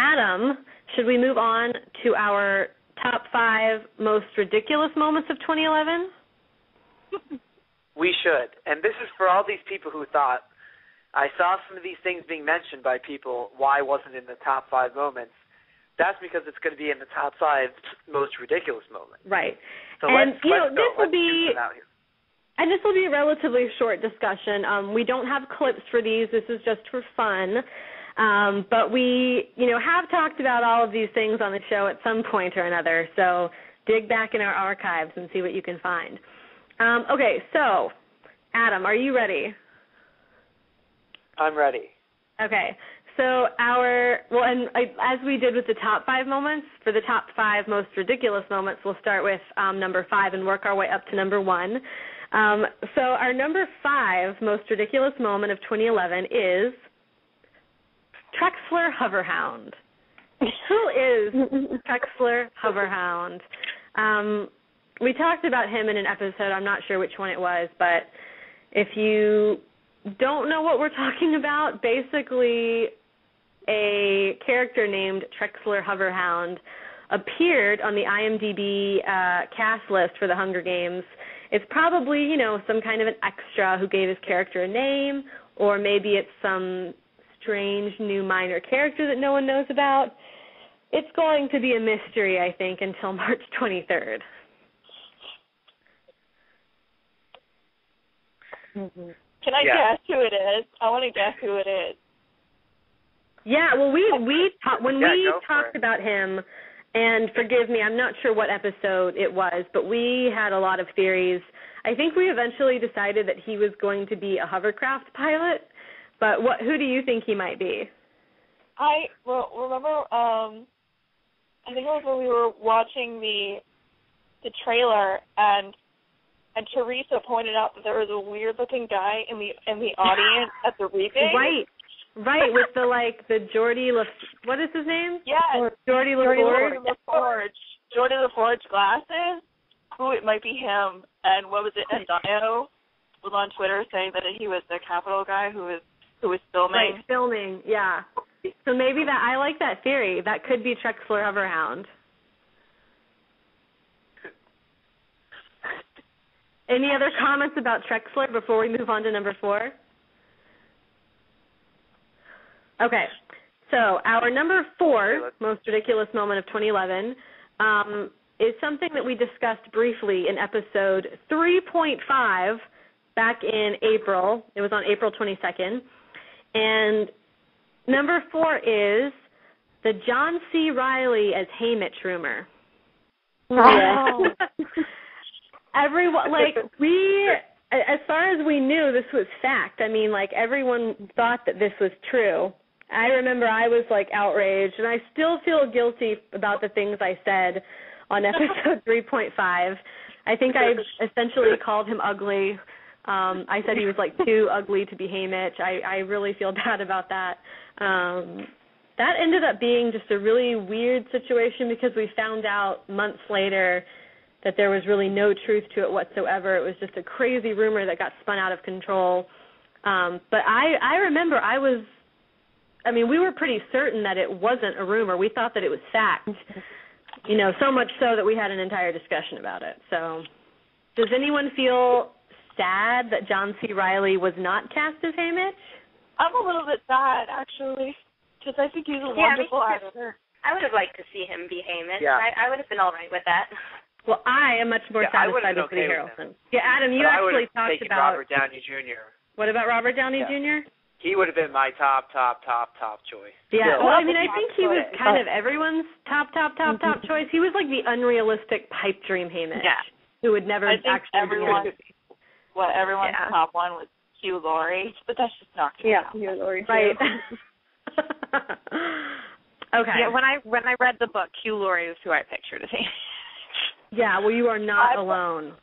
Adam, should we move on to our top 5 most ridiculous moments of 2011? We should. And this is for all these people who thought, I saw some of these things being mentioned by people, why wasn't it in the top 5 moments? That's because it's going to be in the top 5 most ridiculous moments. Right. So and, let's go. this will be, and this will be a relatively short discussion. We don't have clips for these. This is just for fun. But we, have talked about all of these things on the show at some point or another. So dig back in our archives and see what you can find. Okay, so, Adam, are you ready? I'm ready. Okay, so as we did with the top 5 moments, for the top 5 most ridiculous moments, we'll start with number 5 and work our way up to number 1. So our number 5 most ridiculous moment of 2011 is Trexler Hoverhound. Who is Trexler Hoverhound? We talked about him in an episode. I'm not sure which one it was, but if you don't know what we're talking about, basically a character named Trexler Hoverhound appeared on the IMDb cast list for the Hunger Games. It's probably, some kind of an extra who gave his character a name, or maybe it's some strange new minor character that no one knows about. It's going to be a mystery, I think, until March 23rd. Mm-hmm. Can I guess who it is? I want to guess who it is. Yeah, well, we talked about him, and forgive me, I'm not sure what episode it was, but we had a lot of theories. I think we eventually decided that he was going to be a hovercraft pilot, but who do you think he might be? I remember, I think it was when we were watching the trailer, and Theresa pointed out that there was a weird-looking guy in the audience at the reading. Right, with the Wordy, what is his name? Yeah, Wordy LaForge. Wordy LaForge glasses. Ooh, it might be him. And what was it? Adano was on Twitter saying that he was the Capitol guy who was filming. Right, filming. Yeah. So maybe I like that theory. That could be Trexler Hoverhound. Any other comments about Trexler before we move on to number 4? Okay, so our number 4 most ridiculous moment of 2011 is something that we discussed briefly in episode 3.5 back in April. It was on April 22nd. And number 4 is the John C. Reilly as Haymitch rumor. Wow. Everyone, as far as we knew, this was fact. I mean, everyone thought that this was true. I remember I was, outraged, and I still feel guilty about the things I said on episode 3.5. I think I essentially called him ugly. I said he was, too ugly to be Haymitch. I really feel bad about that. That ended up being just a really weird situation because we found out months later that there was really no truth to it whatsoever. It was just a crazy rumor that got spun out of control. But I remember we were pretty certain that it wasn't a rumor. We thought that it was fact, so much so that we had an entire discussion about it. So does anyone feel sad that John C. Reilly was not cast as Haymitch? I'm a little bit sad, actually, because I think he's a wonderful actor. I would have liked to see him be Haymitch. Yeah. I would have been all right with that. Well, I am much more satisfied with Woody Harrelson. Yeah, Adam, you actually talked about Robert Downey Jr. What about Robert Downey Jr.? He would have been my top choice. Yeah, well, I think he was kind of everyone's top choice. He was the unrealistic pipe dream Haymitch, who would never actually everyone's top one was Hugh Laurie, but that's just not going to happen. Hugh Laurie, right. Okay. Yeah, when I read the book, Hugh Laurie was who I pictured as Haymitch. Yeah, well, you are not alone.